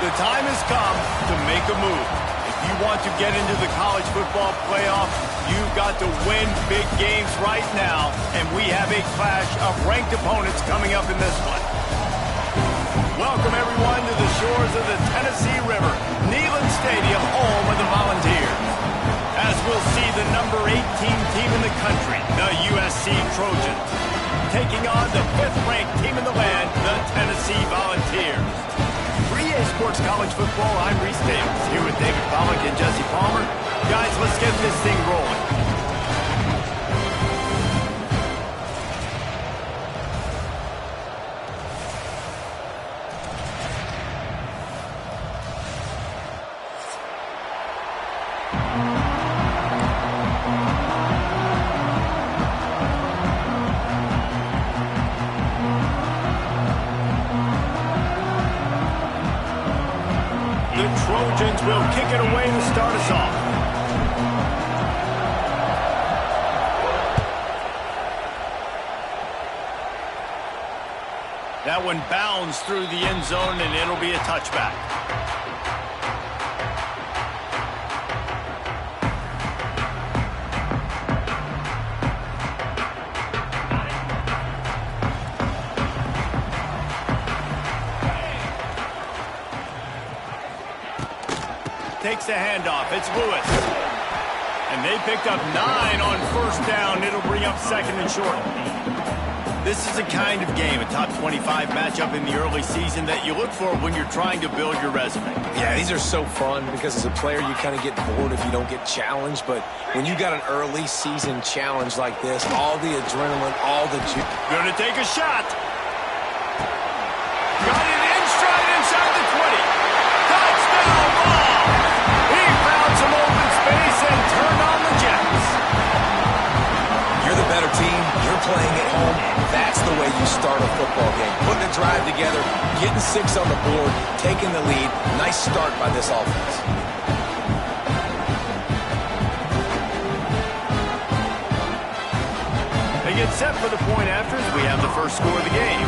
The time has come to make a move. If you want to get into the college football playoff, you've got to win big games right now, and we have a clash of ranked opponents coming up in this one. Welcome, everyone, to the shores of the Tennessee River, Neyland Stadium, home of the Volunteers. As we'll see the number 18 team in the country, the USC Trojans, taking on the 5th-ranked team in the land, the Tennessee Volunteers. For EA Sports College Football, I'm Reese Davis, here with David Pollack and Jesse Palmer. Guys, let's get this thing rolling. Trojans will kick it away to start us off. That one bounds through the end zone, and it'll be a touchback. Takes the handoff. It's Lewis. And they picked up 9 on first down. It'll bring up 2nd and short. This is a kind of game, a top 25 matchup in the early season that you look for when you're trying to build your resume. Yeah, these are so fun because as a player, you kind of get bored if you don't get challenged. But when you got an early season challenge like this, all the adrenaline, all the juice. Gonna take a shot. Got it in stride inside the 20. Touchdown ball. He found some open space and turned on the Jets. You're the better team. You're playing at home. That's the way you start a football game. Putting a drive together, getting 6 on the board, taking the lead. Nice start by this offense. They get set for the point after as we have the first score of the game.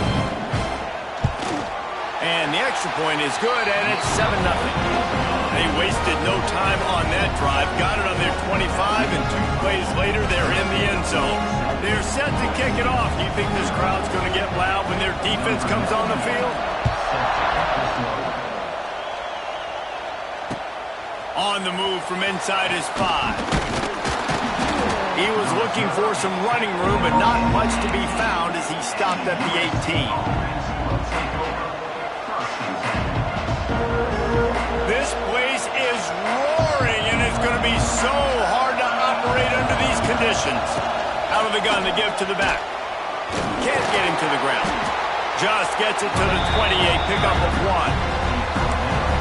And the extra point is good, and it's 7-0. They wasted no time on that drive. Got it on their 25, and 2 plays later, they're in the end zone. They're set to kick it off. Do you think this crowd's going to get loud when their defense comes on the field? On the move from inside his 5. He was looking for some running room, but not much to be found as he stopped at the 18. This place is roaring, and it's going to be so hard to operate under these conditions. Out of the gun to give to the back. Can't get him to the ground. Just gets it to the 28, pickup of 1.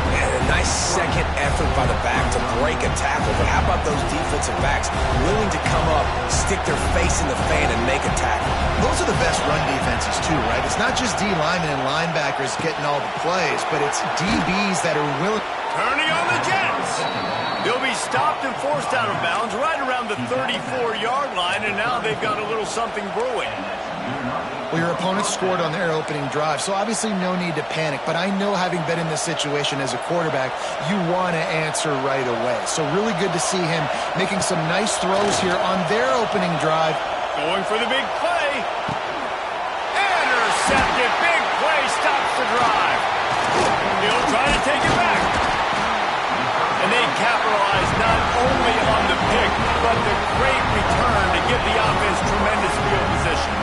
And a nice second effort by the back to break a tackle. But how about those defensive backs willing to come up, stick their face in the fan, and make a tackle? Those are the best run defenses, too, right? It's not just D linemen and linebackers getting all the plays, but it's DBs that are willing. Turning on the Jets. They'll be stopped and forced out of bounds right around the 34-yard line, and now they've got a little something brewing. Well, your opponent scored on their opening drive, so obviously no need to panic. But I know, having been in this situation as a quarterback, you want to answer right away. So really good to see him making some nice throws here on their opening drive. Going for the big play. Intercepted. Big play stops the drive. He'll try to take it back. And they capitalize not only on the pick, but the great return to give the offense tremendous field position.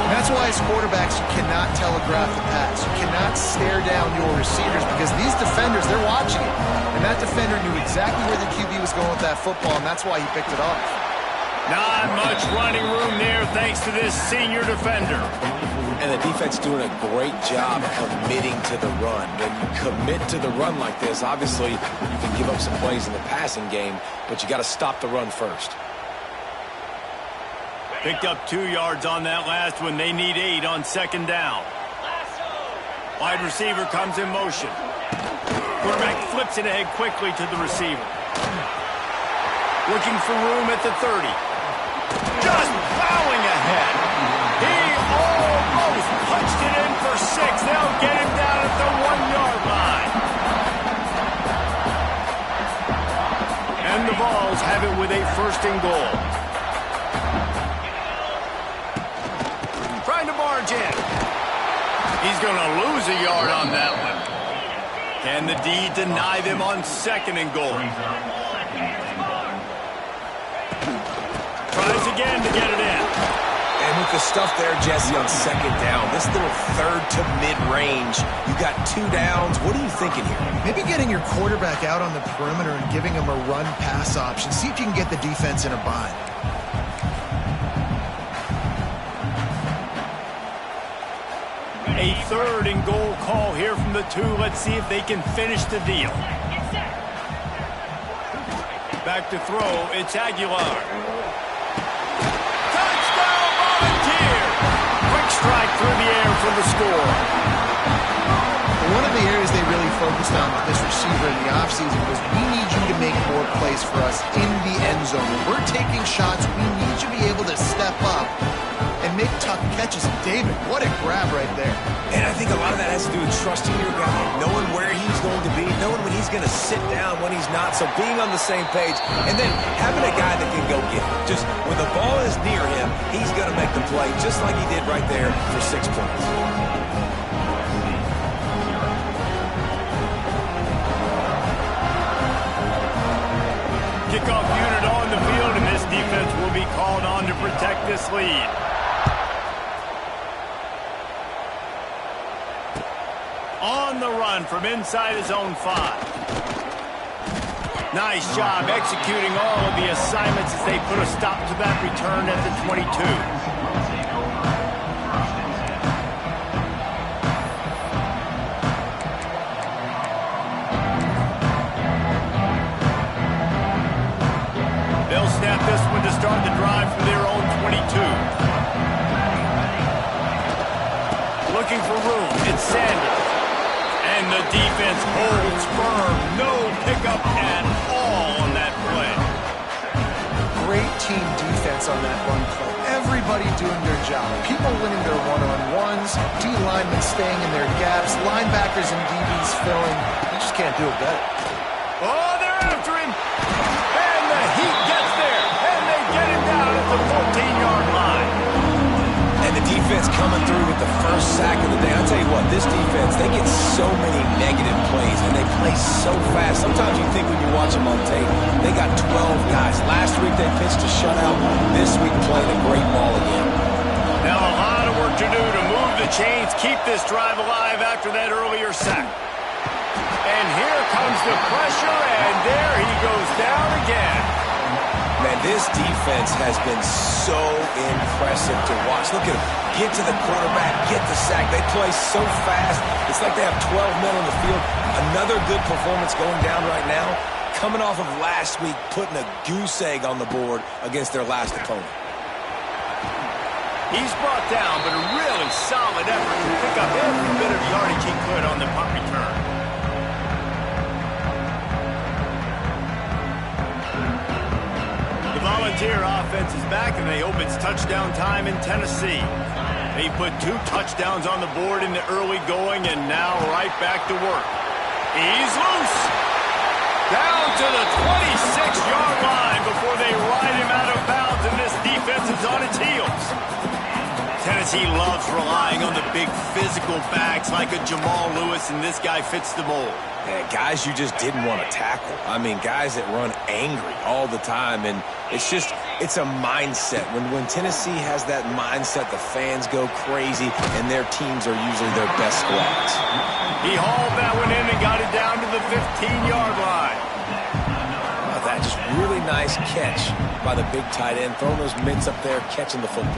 And that's why as quarterbacks, you cannot telegraph the pass. You cannot stare down your receivers because these defenders, they're watching it. And that defender knew exactly where the QB was going with that football, and that's why he picked it off. Not much running room there thanks to this senior defender. And the defense doing a great job committing to the run. When you commit to the run like this, obviously you can give up some plays in the passing game, but you got to stop the run first. Picked up 2 yards on that last one. They need 8 on 2nd down. Wide receiver comes in motion. Quarterback flips it ahead quickly to the receiver. Looking for room at the 30. Just plowing ahead. He almost punched it in for 6. They'll get him down at the 1-yard line. with a 1st and goal. Trying to barge in. He's going to lose a yard on that one. Can the D deny them on 2nd and goal? Tries again to get it in. And with the stuff there, Jesse, on 2nd down, this little 3rd to mid-range, you got 2 downs. What are you thinking here? Maybe getting your quarterback out on the perimeter and giving him a run-pass option. See if you can get the defense in a bind. A 3rd and goal call here from the 2. Let's see if they can finish the deal. Back to throw. It's Aguilar. Touchdown, Volunteer! Quick strike through the air for the score. One of the areas they really focused on with this receiver in the offseason was, we need you to make more plays for us in the end zone. When we're taking shots, we need you to be able to step up and make tough catches. David, what a grab right there. And I think a lot of that has to do with trusting your guy, knowing where he's going to be, knowing when he's going to sit down, when he's not, so being on the same page, and then having a guy that can go get it. Just when the ball is near him, he's going to make the play, just like he did right there for 6 points. Kickoff unit on the field, and this defense will be called on to protect this lead. On the run from inside his own 5. Nice job executing all of the assignments as they put a stop to that return at the 22. They'll snap this one to start the drive from their own 22. Looking for room. It's Sanders. And the defense holds firm. No pickup at all on that play. Great team defense on that run play. Everybody doing their job. People winning their one-on-ones, D linemen staying in their gaps, linebackers and DBs filling. You just can't do it better. Oh, they're after him. And the Heat gets there. And they get him down at the 14-yard line. And the defense coming through with the first sack of the day. I'll tell you what, this defense, they get so many negative plays, and they play so fast. Sometimes you think when you watch them on tape, they got 12 guys. Last week they pitched a shutout. This week playing a great ball again. Now a lot of work to do to move the chains, keep this drive alive after that earlier sack. And here comes the pressure, and there he goes down again. Man, this defense has been so impressive to watch. Look at them. Get to the quarterback, get the sack. They play so fast. It's like they have 12 men on the field. Another good performance going down right now. Coming off of last week, putting a goose egg on the board against their last opponent. He's brought down, but a really solid effort to pick up every bit of yardage he could on the punt return. The Volunteer offense is back, and they hope it's touchdown time in Tennessee. They put 2 touchdowns on the board in the early going, and now right back to work. He's loose. Down to the 26-yard line before they ride him out of bounds, and this defense is on its heels. Tennessee loves relying on the big physical backs like a Jamal Lewis, and this guy fits the mold. Yeah, guys you just didn't want to tackle. I mean, guys that run angry all the time, and it's a mindset. When Tennessee has that mindset, the fans go crazy, and their teams are usually their best squads. He hauled that one in and got it down to the 15-yard line. Oh, that just really nice catch by the big tight end, throwing those mitts up there, catching the football.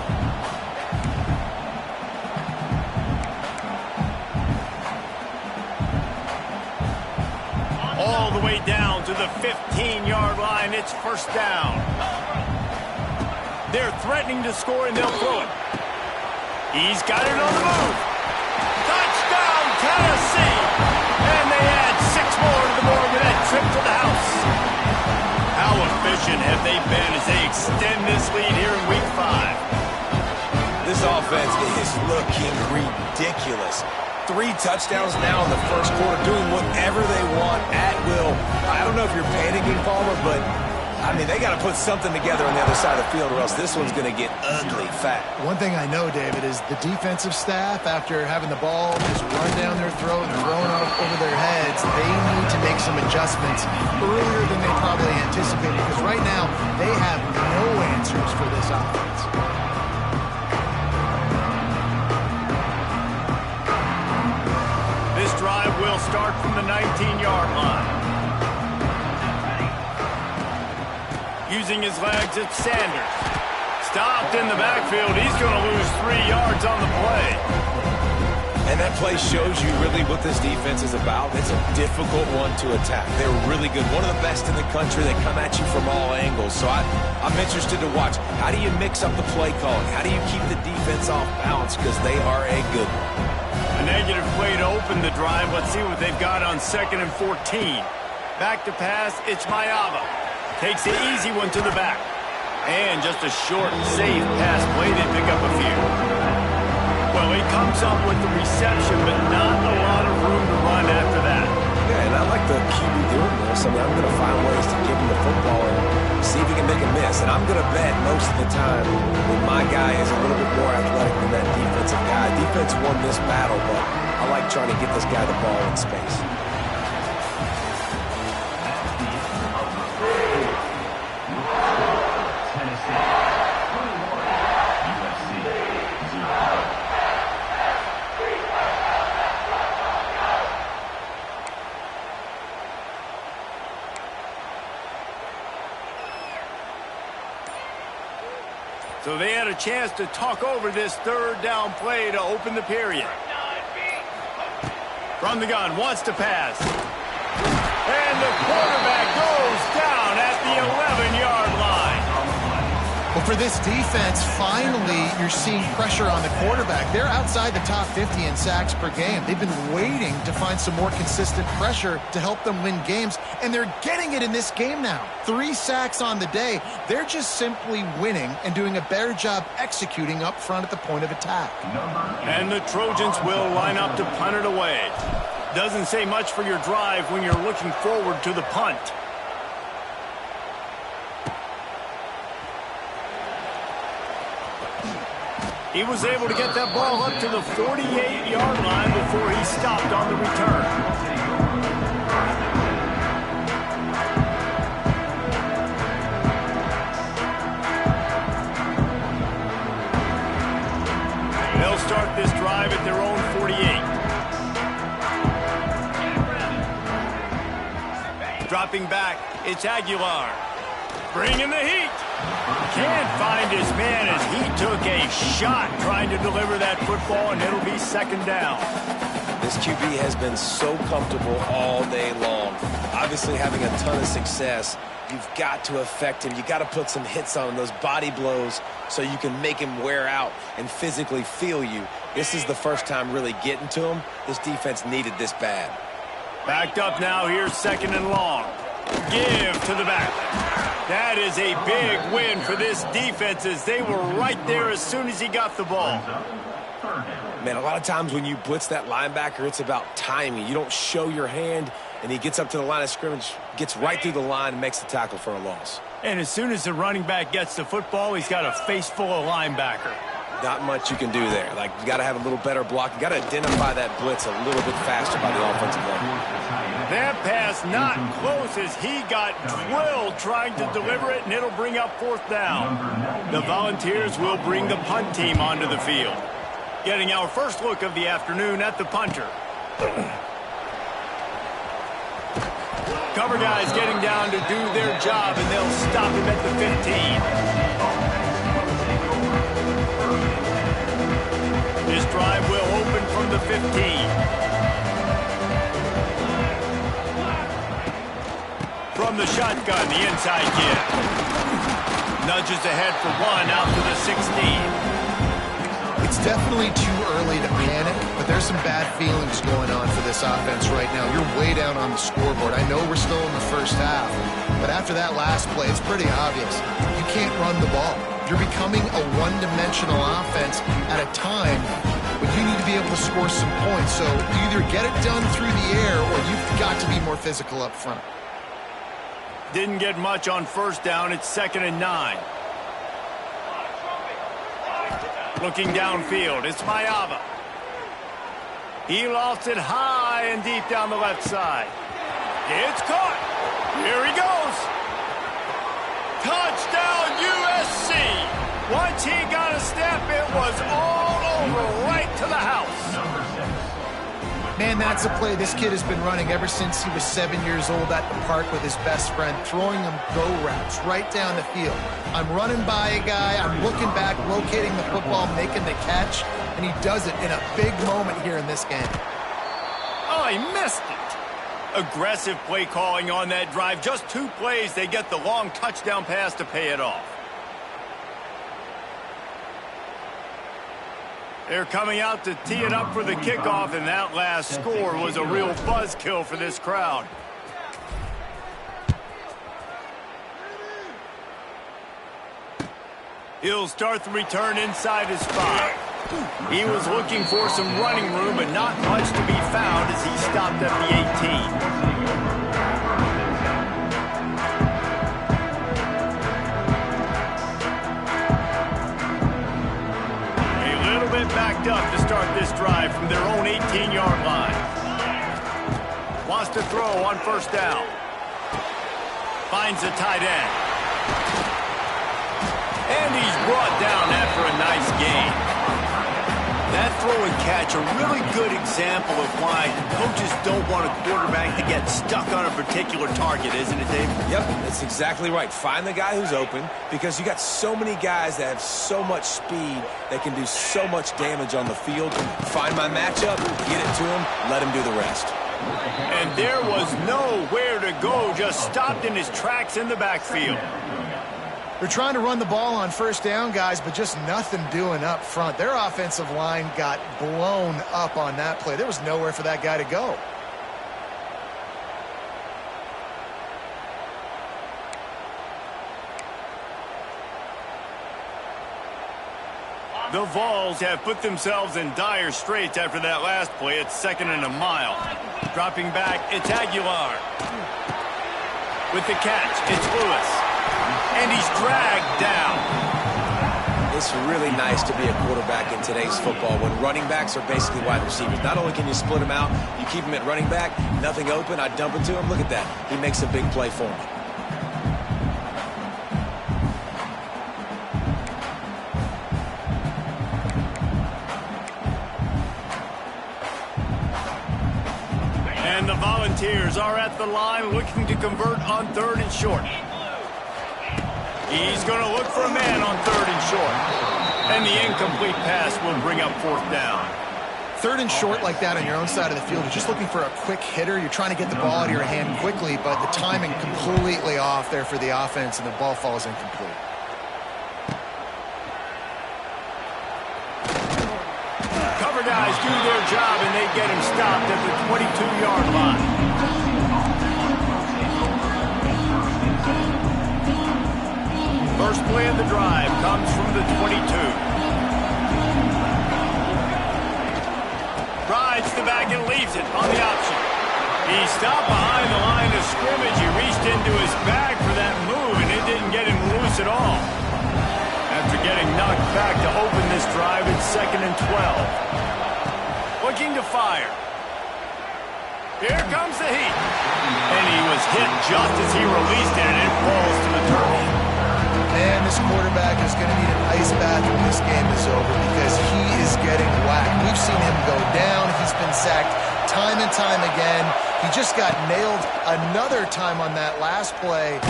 All the way down to the 15-yard line. It's first down. They're threatening to score, and they'll throw it. He's got it on the move. Touchdown, Tennessee! And they add 6 more to the board with that trip to the house. How efficient have they been as they extend this lead here in Week 5? This offense is looking ridiculous. 3 touchdowns now in the first quarter, doing whatever they want at will. I don't know if you're panicking, Palmer, but I mean, they got to put something together on the other side of the field or else this one's going to get ugly fat. One thing I know, David, is the defensive staff, after having the ball just run down their throat and thrown over their heads, they need to make some adjustments earlier than they probably anticipated, because right now they have no answers for this offense. This drive will start from the 19-yard line. Using his legs, it's Sanders. Stopped in the backfield. He's going to lose 3 yards on the play. And that play shows you really what this defense is about. It's a difficult one to attack. They're really good. One of the best in the country. They come at you from all angles. So I'm interested to watch. How do you mix up the play calling? How do you keep the defense off balance? Because they are a good one. A negative play to open the drive. Let's see what they've got on 2nd and 14. Back to pass, it's Mayava. Takes the easy one to the back. And just a short, safe pass play. They pick up a few. Well, he comes up with the reception, but not a lot of room to run after that. Yeah, and I like the QB doing this. I mean, I'm going to find ways to give him the football and see if he can make a miss. And I'm going to bet most of the time when my guy is a little bit more athletic than that defensive guy. Defense won this battle, but I like trying to get this guy the ball in space. So they had a chance to talk over this 3rd down play to open the period. From the gun, wants to pass. And the quarterback goes down at the 11-yard line. Well, for this defense, finally, you're seeing pressure on the quarterback. They're outside the top 50 in sacks per game. They've been waiting to find some more consistent pressure to help them win games, and they're getting it in this game now. 3 sacks on the day. They're just simply winning and doing a better job executing up front at the point of attack. And the Trojans will line up to punt it away. Doesn't say much for your drive when you're looking forward to the punt. He was able to get that ball up to the 48-yard line before he stopped on the return. They'll start this drive at their own 48. Dropping back, it's Aguilar. Bringing the heat. Can't find his man as he took a shot trying to deliver that football, and it'll be 2nd down. This QB has been so comfortable all day long. Obviously having a ton of success. You've got to affect him. You've got to put some hits on him, those body blows, so you can make him wear out and physically feel you. This is the first time really getting to him. This defense needed this bad. Backed up now, here's 2nd and long. Give to the back. That is a big win for this defense, as they were right there as soon as he got the ball. Man, a lot of times when you blitz that linebacker, it's about timing. You don't show your hand, and he gets up to the line of scrimmage, gets right through the line, and makes the tackle for a loss. And as soon as the running back gets the football, he's got a face full of linebacker. Not much you can do there. Like, you got to have a little better block. You got to identify that blitz a little bit faster by the offensive line. That pass not close as he got drilled trying to deliver it, and it'll bring up 4th down. The Volunteers will bring the punt team onto the field. Getting our first look of the afternoon at the punter. Cover guys getting down to do their job, and they'll stop him at the 15. This drive will open from the 15. From the shotgun, the inside give. Nudges ahead for 1 out to the 16. It's definitely too early to panic, but there's some bad feelings going on for this offense right now. You're way down on the scoreboard. I know we're still in the first half, but after that last play, it's pretty obvious. You can't run the ball. You're becoming a one-dimensional offense at a time when you need to be able to score some points. So you either get it done through the air or you've got to be more physical up front. Didn't get much on first down. It's 2nd and 9. Looking downfield, it's Mayava. He lofts it high and deep down the left side. It's caught. Here he goes. Touchdown, USC. Once he got a step, it was all over, right to the house. Man, that's a play this kid has been running ever since he was 7 years old at the park with his best friend, throwing him go routes right down the field. I'm running by a guy, I'm looking back, locating the football, making the catch, and he does it in a big moment here in this game. Oh, he missed it. Aggressive play calling on that drive. Just 2 plays, they get the long touchdown pass to pay it off. They're coming out to tee it up for the kickoff, and that last score was a real buzzkill for this crowd. He'll start the return inside his 5. He was looking for some running room, but not much to be found as he stopped at the 18. Backed up to start this drive from their own 18-yard line. Wants to throw on first down. Finds a tight end. And he's brought down after a nice gain. That throw and catch, a really good example of why coaches don't want a quarterback to get stuck on a particular target, isn't it, Dave? Yep, that's exactly right. Find the guy who's open, because you got so many guys that have so much speed that can do so much damage on the field. Find my matchup, get it to him, let him do the rest. And there was nowhere to go, just stopped in his tracks in the backfield. They're trying to run the ball on first down, guys, but just nothing doing up front. Their offensive line got blown up on that play. There was nowhere for that guy to go. The Vols have put themselves in dire straits after that last play. It's 2nd and a mile. Dropping back, it's Aguilar. With the catch, it's Lewis. And he's dragged down. It's really nice to be a quarterback in today's football when running backs are basically wide receivers. Not only can you split them out, you keep them at running back, nothing open, I dump it to him. Look at that. He makes a big play for me. And the Volunteers are at the line looking to convert on 3rd and short. He's going to look for a man on 3rd and short. And the incomplete pass will bring up 4th down. 3rd and short like that on your own side of the field, you're just looking for a quick hitter. You're trying to get the ball out of your hand quickly, but the timing completely off there for the offense, and the ball falls incomplete. Cover guys do their job, and they get him stopped at the 22-yard line. First play of the drive comes from the 22. Rides the back and leaves it on the option. He stopped behind the line of scrimmage. He reached into his bag for that move, and it didn't get him loose at all. After getting knocked back to open this drive, it's 2nd and 12. Looking to fire. Here comes the heat. And he was hit just as he released it, and it falls to the turf. Man, this quarterback is going to need an ice bath when this game is over, because he is getting whacked. We've seen him go down. He's been sacked time and time again. He just got nailed another time on that last play.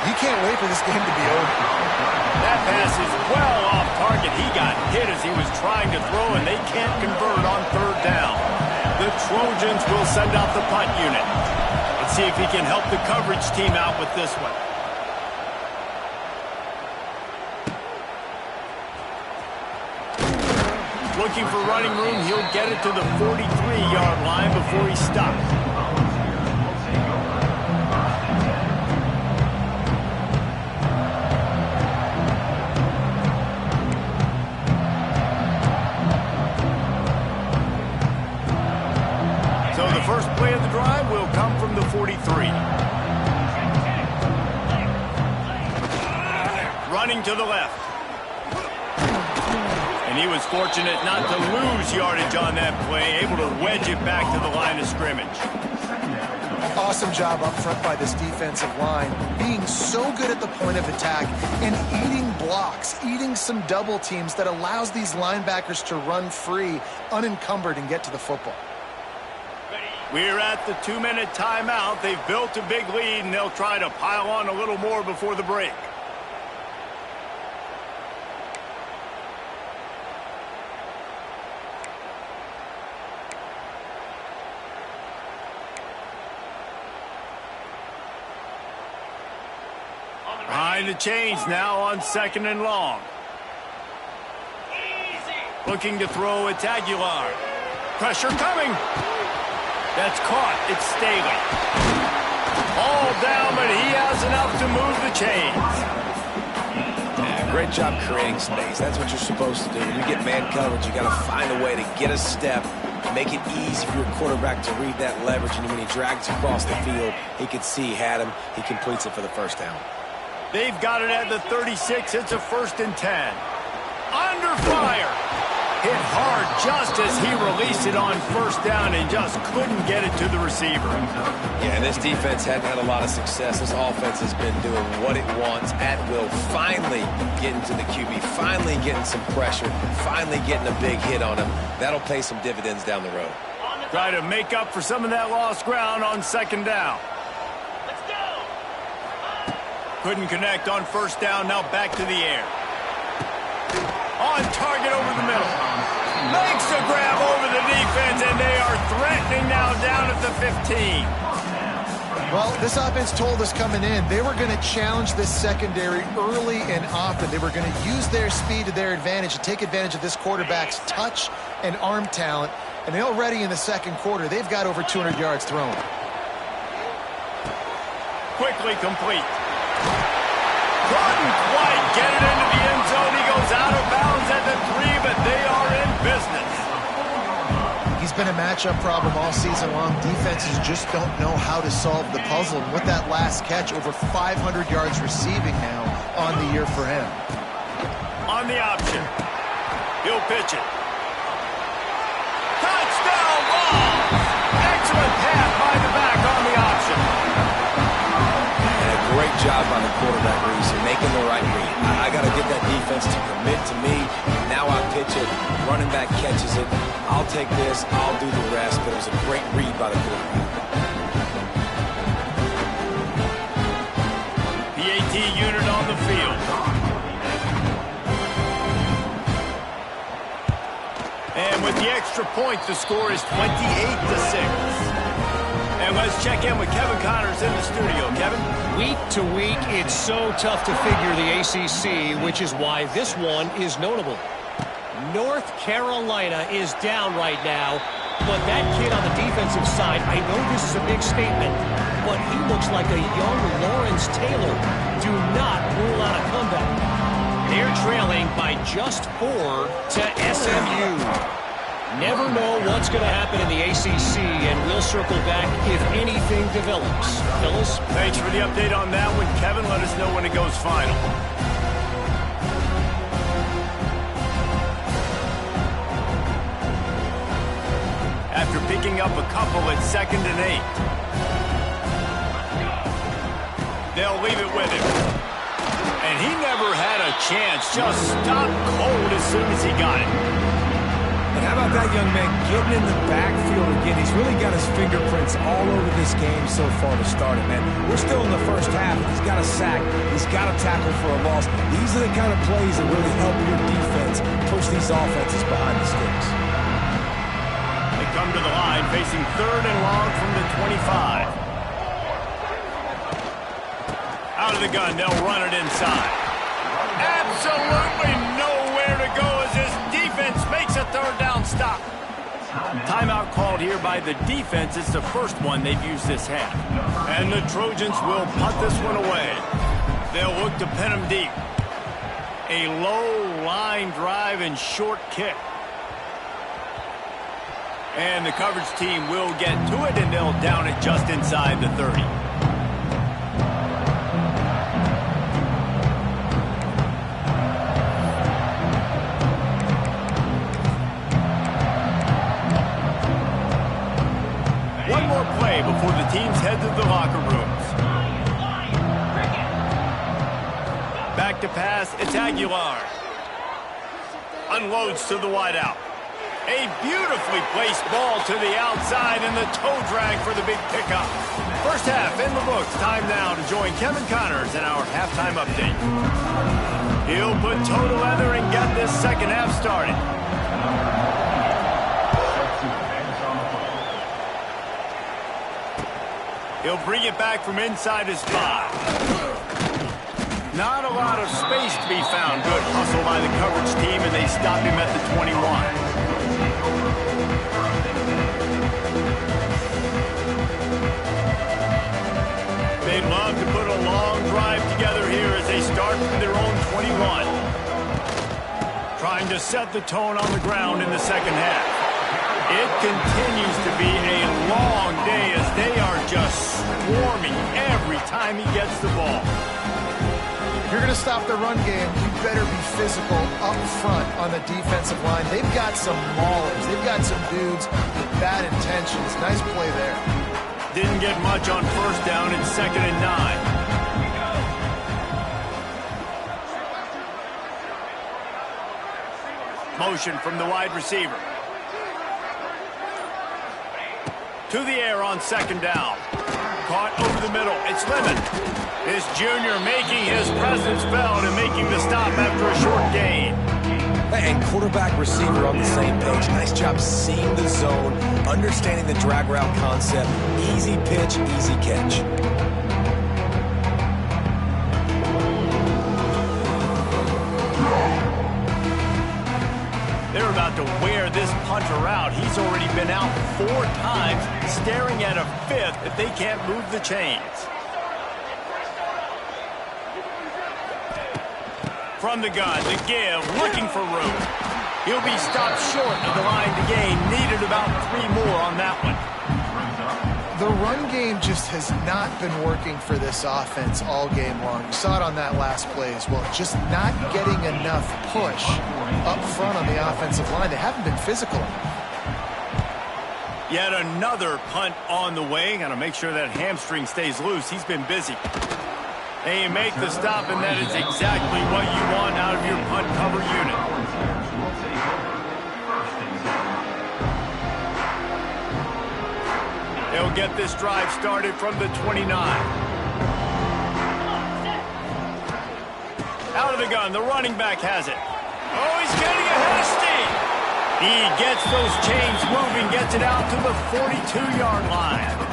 He can't wait for this game to be over. That pass is well off target. He got hit as he was trying to throw, and they can't convert on 3rd down. The Trojans will send out the punt unit. Let's see if he can help the coverage team out with this one. Looking for running room, he'll get it to the 43-yard line before he stops. So the first play of the drive will come from the 43. running to the left. And he was fortunate not to lose yardage on that play, able to wedge it back to the line of scrimmage. Awesome job up front by this defensive line, being so good at the point of attack and eating blocks, eating some double teams that allows these linebackers to run free, unencumbered, and get to the football. We're at the 2-minute timeout. They've built a big lead, and they'll try to pile on a little more before the break. Behind the chains now on 2nd and long. Looking to throw at Aguilar. Pressure coming. That's caught. It's Staley. All down, but he has enough to move the chains. Yeah, great job creating space. That's what you're supposed to do. When you get man coverage, you got to find a way to get a step, make it easy for your quarterback to read that leverage, and when he drags across the field, he can see he had him. He completes it for the first down. They've got it at the 36. It's a 1st and 10. Under fire. Hit hard just as he released it on 1st down and just couldn't get it to the receiver. Yeah, and this defense hadn't had a lot of success. This offense has been doing what it wants at will. Finally getting to the QB, finally getting some pressure, finally getting a big hit on him. That'll pay some dividends down the road. Try to make up for some of that lost ground on 2nd down. Couldn't connect on 1st down, now back to the air. On target over the middle. Makes the grab over the defense, and they are threatening now down at the 15. Well, this offense told us coming in they were going to challenge this secondary early and often. They were going to use their speed to their advantage and take advantage of this quarterback's touch and arm talent. And already in the 2nd quarter, they've got over 200 yards thrown. Quickly complete. Couldn't quite get it into the end zone. He goes out of bounds at the 3, but they are in business. He's been a matchup problem all season long. Defenses just don't know how to solve the puzzle. And with that last catch, over 500 yards receiving now on the year for him. On the option. He'll pitch it. Touchdown ball! Excellent pass by the back on the option. Great job by the quarterback, Reese, and making the right read. I got to get that defense to commit to me. Now I pitch it. Running back catches it. I'll take this. I'll do the rest. But it was a great read by the quarterback. PAT unit on the field. And with the extra point, the score is 28-6. And let's check in with Kevin Connors in the studio. Kevin? Week to week, it's so tough to figure the ACC, which is why this one is notable. North Carolina is down right now, but that kid on the defensive side, I know this is a big statement, but he looks like a young Lawrence Taylor. Do not rule out a comeback. They're trailing by just 4 to SMU. Never know what's going to happen in the ACC, and we'll circle back if anything develops. Phyllis? Thanks for the update on that one, Kevin. Let us know when it goes final. After picking up a couple at 2nd and 8. They'll leave it with him. And he never had a chance. Just stopped cold as soon as he got it. And how about that young man getting in the backfield again? He's really got his fingerprints all over this game so far to start it, man. We're still in the first half. He's got a sack. He's got a tackle for a loss. These are the kind of plays that really help your defense push these offenses behind the sticks. They come to the line facing 3rd and long from the 25. Out of the gun, they'll run it inside. Absolutely nowhere to go as this defense makes a 3rd down stop. Timeout called here by the defense. It's the first one they've used this half. And the Trojans will punt this one away. They'll look to pin him deep. A low line drive and short kick. And the coverage team will get to it, and they'll down it just inside the 30. underway before the teams head to the locker rooms. Back to pass, it's Aguilar. Unloads to the wideout. A beautifully placed ball to the outside and the toe drag for the big pickup. First half in the books. Time now to join Kevin Connors in our halftime update. He'll put toe to leather and get this second half started. He'll bring it back from inside his 5. Not a lot of space to be found. Good hustle by the coverage team, and they stop him at the 21. They'd love to put a long drive together here as they start from their own 21. Trying to set the tone on the ground in the second half. It continues to be a long day as they are just swarming every time he gets the ball. If you're going to stop the run game, you better be physical up front on the defensive line. They've got some maulers. They've got some dudes with bad intentions. Nice play there. Didn't get much on first down. It's 2nd and 9. Motion from the wide receiver. To the air on 2nd down. Caught over the middle. It's Lemon. This junior making his presence felt and making the stop after a short gain. And quarterback receiver on the same page. Nice job seeing the zone, understanding the drag route concept. Easy pitch, easy catch. They're about to wear this punter out. He's already been out 4 times, staring at a 5th if they can't move the chains. From the gun, the give, looking for room. He'll be stopped short of the line to gain. Needed about 3 more on that one. The run game just has not been working for this offense all game long. You saw it on that last play as well. Just not getting enough push up front on the offensive line. They haven't been physical enough. Yet another punt on the way. Got to make sure that hamstring stays loose. He's been busy. They make the stop, and that is exactly what you want out of your punt cover unit. They'll get this drive started from the 29. Out of the gun, the running back has it. Oh, he's getting ahead of steam. He gets those chains moving, gets it out to the 42-yard line.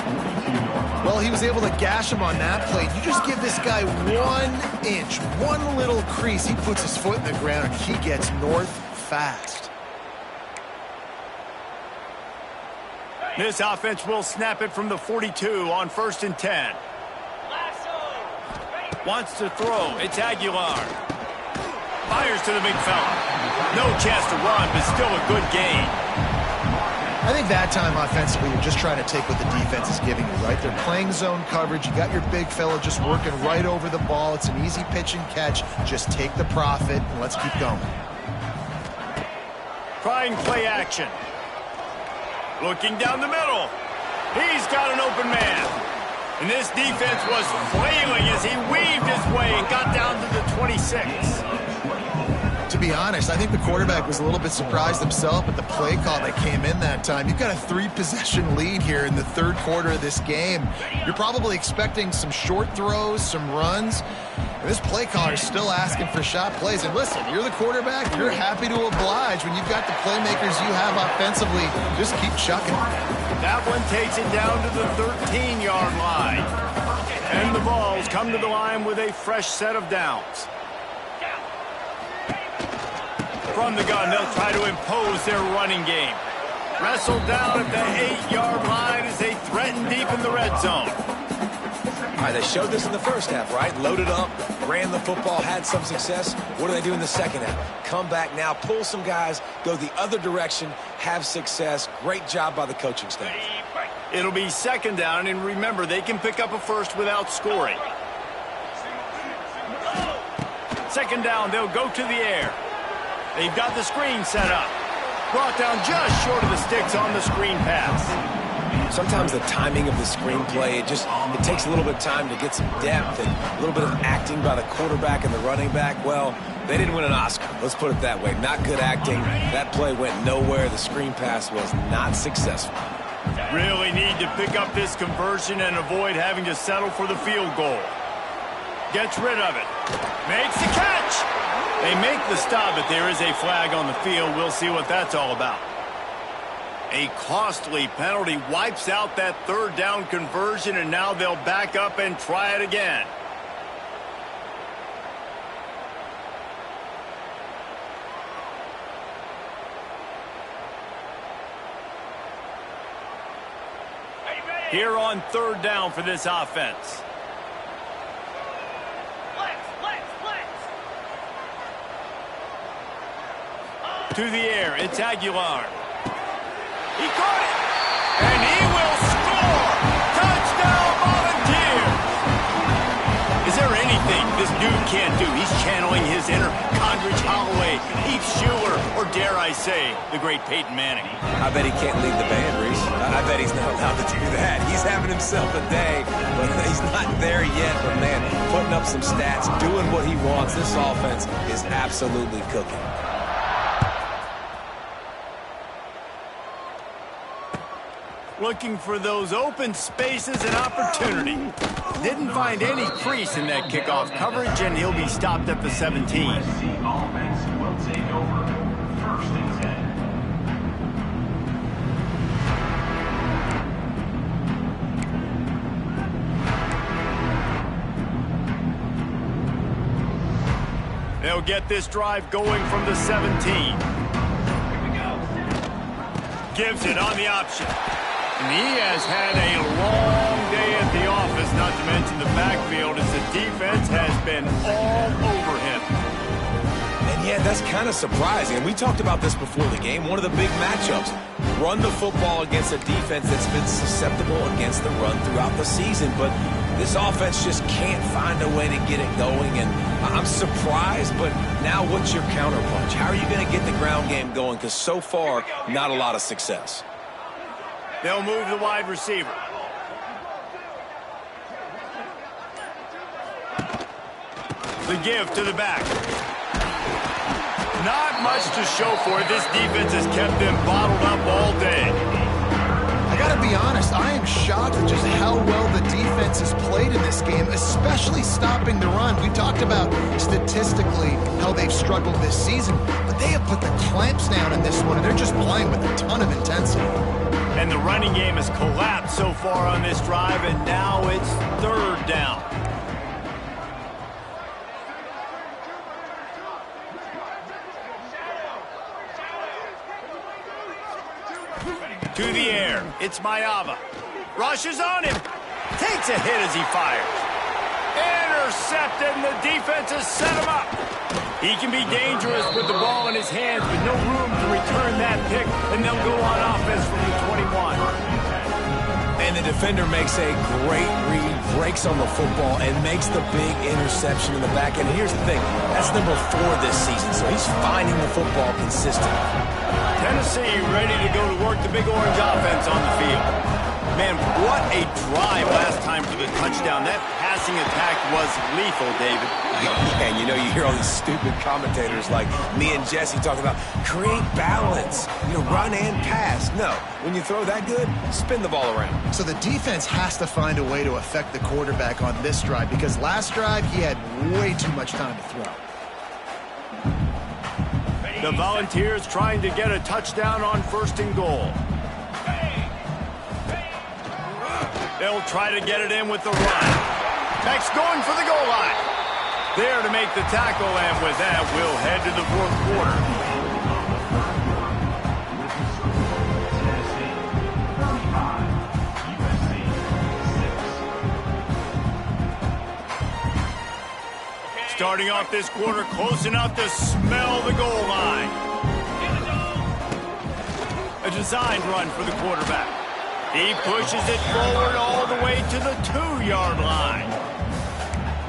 Well, he was able to gash him on that play. You just give this guy 1 inch, one little crease. He puts his foot in the ground, and he gets north fast. This offense will snap it from the 42 on 1st and 10. Wants to throw. It's Aguilar. Fires to the big fella. No chance to run, but still a good gain. I think that time offensively, you're just trying to take what the defense is giving you, right? They're playing zone coverage. You got your big fella just working right over the ball. It's an easy pitch and catch. Just take the profit, and let's keep going. Trying play action. Looking down the middle. He's got an open man. And this defense was flailing as he weaved his way and got down to the 26. To be honest, I think the quarterback was a little bit surprised himself at the play call that came in that time. You've got a 3-possession lead here in the 3rd quarter of this game. You're probably expecting some short throws, some runs. And this play caller is still asking for shot plays. And listen, you're the quarterback. You're happy to oblige when you've got the playmakers you have offensively. Just keep chucking. That one takes it down to the 13-yard line. And the Vols come to the line with a fresh set of downs. From the gun, they'll try to impose their running game. Wrestled down at the 8-yard line as they threaten deep in the red zone. All right, they showed this in the first half, right? Loaded up, ran the football, had some success. What do they do in the second half? Come back now, pull some guys, go the other direction, have success. Great job by the coaching staff. It'll be 2nd down, and remember, they can pick up a first without scoring. 2nd down, they'll go to the air. They've got the screen set up. Brought down just short of the sticks on the screen pass. Sometimes the timing of the screenplay, it takes a little bit of time to get some depth and a little bit of acting by the quarterback and the running back. Well, they didn't win an Oscar. Let's put it that way. Not good acting. That play went nowhere. The screen pass was not successful. Really need to pick up this conversion and avoid having to settle for the field goal. Gets rid of it. Makes the catch. They make the stop, but there is a flag on the field. We'll see what that's all about. A costly penalty wipes out that third down conversion, and now they'll back up and try it again. Here on third down for this offense. To the air, it's Aguilar. He caught it, and he will score! Touchdown, Volunteers! Is there anything this dude can't do? He's channeling his inner Condridge Holloway, Heath Schuler, or dare I say, the great Peyton Manning. I bet he can't lead the band, Reese. I bet he's not allowed to do that. He's having himself a day, but he's not there yet. But, man, putting up some stats, doing what he wants. This offense is absolutely cooking. Looking for those open spaces and opportunity. Didn't find any crease in that kickoff coverage, and he'll be stopped at the 17. Offense will take over. First and 10. They'll get this drive going from the 17. Gives it on the option. And he has had a long day at the office, not to mention the backfield, as the defense has been all over him. And yeah, that's kind of surprising. And we talked about this before the game. One of the big matchups. Run the football against a defense that's been susceptible against the run throughout the season. But this offense just can't find a way to get it going. And I'm surprised, but now what's your counterpunch? How are you going to get the ground game going? Because so far, not a lot of success. They'll move the wide receiver. The give to the back. Not much to show for it. This defense has kept them bottled up all day. I gotta be honest, I am shocked at just how well the defense has played in this game, especially stopping the run. We talked about statistically how they've struggled this season, but they have put the clamps down in this one, and they're just playing with a ton of intensity. And the running game has collapsed so far on this drive, and now it's third down. To the air, it's Mayava. Rushes on him. Takes a hit as he fires. Intercepted, and the defense has set him up. He can be dangerous with the ball in his hands, but no room to return that pick, and they'll go on offense from the 21. And the defender makes a great read, breaks on the football, and makes the big interception in the back end. And here's the thing, that's number 4 this season, so he's finding the football consistently. Tennessee ready to go to work the big orange offense on the field. Man, what a drive last time for the touchdown. That passing attack was lethal, David. Yeah, and you know, you hear all these stupid commentators like me and Jesse talking about create balance, run and pass. No, when you throw that good, spin the ball around. So the defense has to find a way to affect the quarterback on this drive, because last drive he had way too much time to throw. The Volunteers trying to get a touchdown on first and goal. They'll try to get it in with the run. Next going for the goal line. There to make the tackle, and with that, we'll head to the fourth quarter. Starting off this quarter, close enough to smell the goal line. A designed run for the quarterback. He pushes it forward all the way to the 2-yard line.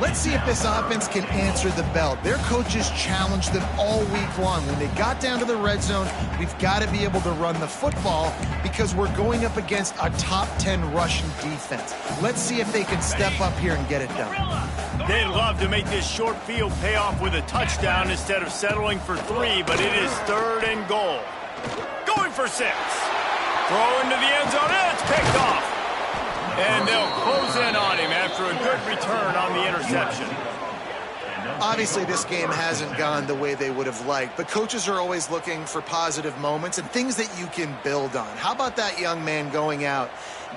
Let's see if this offense can answer the bell. Their coaches challenged them all week long. When they got down to the red zone, we've got to be able to run the football because we're going up against a top 10 rushing defense. Let's see if they can step up here and get it done. They'd love to make this short field pay off with a touchdown instead of settling for 3, but it is 3rd and goal. Going for 6. Throw into the end zone, and it's picked off. And they'll close in on him after a good return on the interception. Obviously, this game hasn't gone the way they would have liked, but coaches are always looking for positive moments and things that you can build on. How about that young man going out,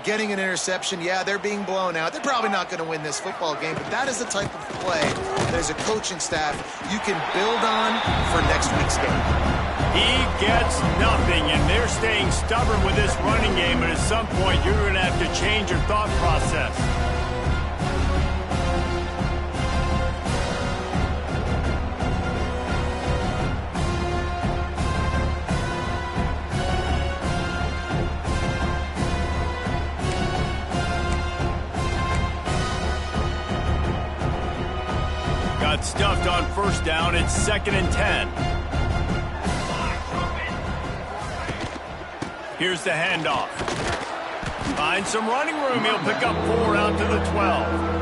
getting an interception? Yeah, they're being blown out. They're probably not going to win this football game, but that is the type of play that as a coaching staff you can build on for next week's game. He gets nothing, and they're staying stubborn with this running game, but at some point you're going to have to change your thought process. Got stuffed on 1st down. It's 2nd and 10. Here's the handoff. Finds some running room. He'll pick up 4 out to the 12.